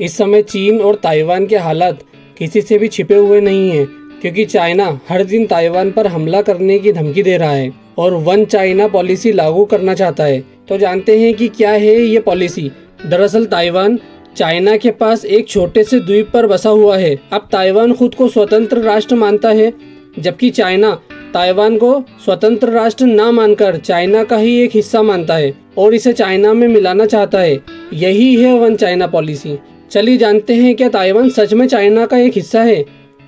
इस समय चीन और ताइवान के हालात किसी से भी छिपे हुए नहीं हैं, क्योंकि चाइना हर दिन ताइवान पर हमला करने की धमकी दे रहा है और वन चाइना पॉलिसी लागू करना चाहता है। तो जानते हैं कि क्या है ये पॉलिसी। दरअसल ताइवान चाइना के पास एक छोटे से द्वीप पर बसा हुआ है। अब ताइवान खुद को स्वतंत्र राष्ट्र मानता है, जबकि चाइना ताइवान को स्वतंत्र राष्ट्र ना मानकर चाइना का ही एक हिस्सा मानता है और इसे चाइना में मिलाना चाहता है। यही है वन चाइना पॉलिसी। चलिए जानते हैं क्या ताइवान सच में चाइना का एक हिस्सा है।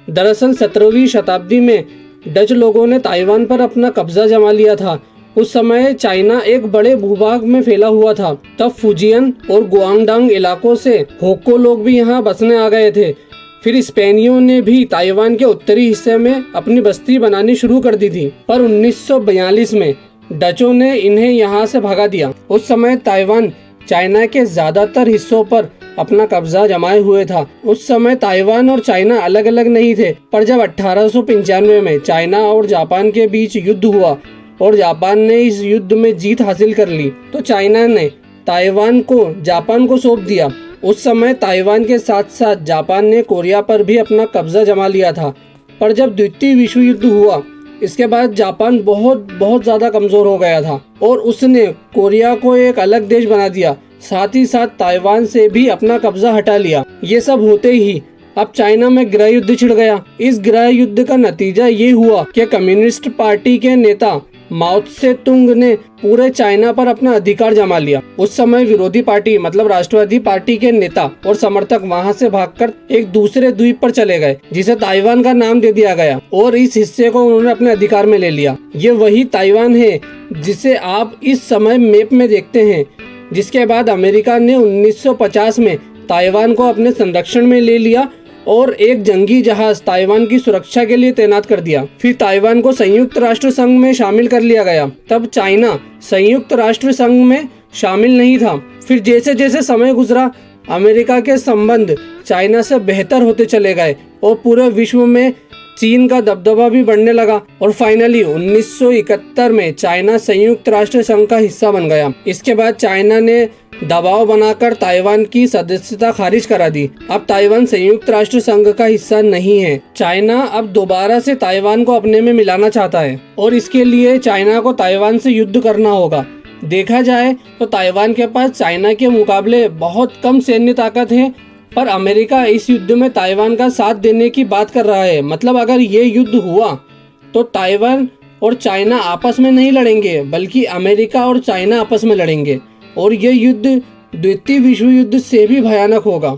दरअसल 17वीं शताब्दी में डच लोगों ने ताइवान पर अपना कब्जा जमा लिया था। उस समय चाइना एक बड़े भूभाग में फैला हुआ था। तब फुजियन और गुआंगडोंग इलाकों से होक्को लोग भी यहाँ बसने आ गए थे। फिर स्पेनियों ने भी ताइवान के उत्तरी हिस्से में अपनी बस्ती बनानी शुरू कर दी थी, पर 1942 में डचों ने इन्हें यहाँ से भगा दिया। उस समय ताइवान चाइना के ज्यादातर हिस्सों पर अपना कब्जा जमाए हुए था। उस समय ताइवान और चाइना अलग अलग नहीं थे, पर जब 1895 में चाइना और जापान के बीच युद्ध हुआ और जापान ने इस युद्ध में जीत हासिल कर ली, तो चाइना ने ताइवान को जापान को सौंप दिया। उस समय ताइवान के साथ साथ जापान ने कोरिया पर भी अपना कब्जा जमा लिया था। पर जब द्वितीय विश्व युद्ध हुआ, इसके बाद जापान बहुत ज़्यादा कमज़ोर हो गया था और उसने कोरिया को एक अलग देश बना दिया। साथ ही साथ ताइवान से भी अपना कब्जा हटा लिया। ये सब होते ही अब चाइना में गृह युद्ध छिड़ गया। इस गृह युद्ध का नतीजा ये हुआ कि कम्युनिस्ट पार्टी के नेता माओ त्से तुंग ने पूरे चाइना पर अपना अधिकार जमा लिया। उस समय विरोधी पार्टी मतलब राष्ट्रवादी पार्टी के नेता और समर्थक वहां से भागकर एक दूसरे द्वीप पर चले गए, जिसे ताइवान का नाम दे दिया गया और इस हिस्से को उन्होंने अपने अधिकार में ले लिया। ये वही ताइवान है जिसे आप इस समय मैप में देखते हैं। जिसके बाद अमेरिका ने 1950 में ताइवान को अपने संरक्षण में ले लिया और एक जंगी जहाज ताइवान की सुरक्षा के लिए तैनात कर दिया। फिर ताइवान को संयुक्त राष्ट्र संघ में शामिल कर लिया गया। तब चाइना संयुक्त राष्ट्र संघ में शामिल नहीं था। फिर जैसे जैसे समय गुजरा, अमेरिका के संबंध चाइना से बेहतर होते चले गए और पूरे विश्व में चीन का दबदबा भी बढ़ने लगा और फाइनली 1971 में चाइना संयुक्त राष्ट्र संघ का हिस्सा बन गया। इसके बाद चाइना ने दबाव बनाकर ताइवान की सदस्यता खारिज करा दी। अब ताइवान संयुक्त राष्ट्र संघ का हिस्सा नहीं है। चाइना अब दोबारा से ताइवान को अपने में मिलाना चाहता है और इसके लिए चाइना को ताइवान से युद्ध करना होगा। देखा जाए तो ताइवान के पास चाइना के मुकाबले बहुत कम सैन्य ताकत है, पर अमेरिका इस युद्ध में ताइवान का साथ देने की बात कर रहा है। मतलब अगर ये युद्ध हुआ तो ताइवान और चाइना आपस में नहीं लड़ेंगे, बल्कि अमेरिका और चाइना आपस में लड़ेंगे और ये युद्ध द्वितीय विश्व युद्ध से भी भयानक होगा।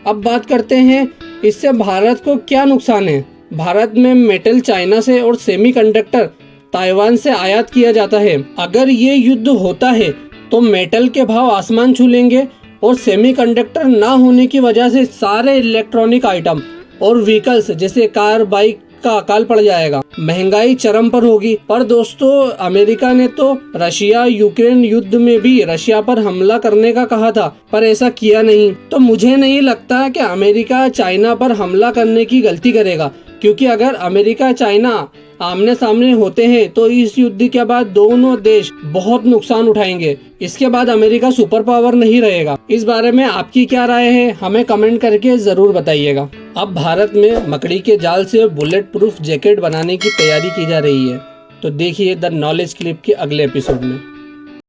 अब बात करते हैं इससे भारत को क्या नुकसान है। भारत में मेटल चाइना से और सेमीकंडक्टर ताइवान से आयात किया जाता है। अगर ये युद्ध होता है तो मेटल के भाव आसमान छू लेंगे और सेमीकंडक्टर ना होने की वजह से सारे इलेक्ट्रॉनिक आइटम और व्हीकल्स जैसे कार बाइक का अकाल पड़ जाएगा। महंगाई चरम पर होगी। पर दोस्तों, अमेरिका ने तो रशिया यूक्रेन युद्ध में भी रशिया पर हमला करने का कहा था, पर ऐसा किया नहीं। तो मुझे नहीं लगता कि अमेरिका चाइना पर हमला करने की गलती करेगा, क्योंकि अगर अमेरिका चाइना आमने सामने होते हैं तो इस युद्ध के बाद दोनों देश बहुत नुकसान उठाएंगे। इसके बाद अमेरिका सुपर पावर नहीं रहेगा। इस बारे में आपकी क्या राय है, हमें कमेंट करके जरूर बताइएगा। अब भारत में मकड़ी के जाल से बुलेट प्रूफ जैकेट बनाने की तैयारी की जा रही है। तो देखिए द नॉलेज क्लिप के अगले एपिसोड में।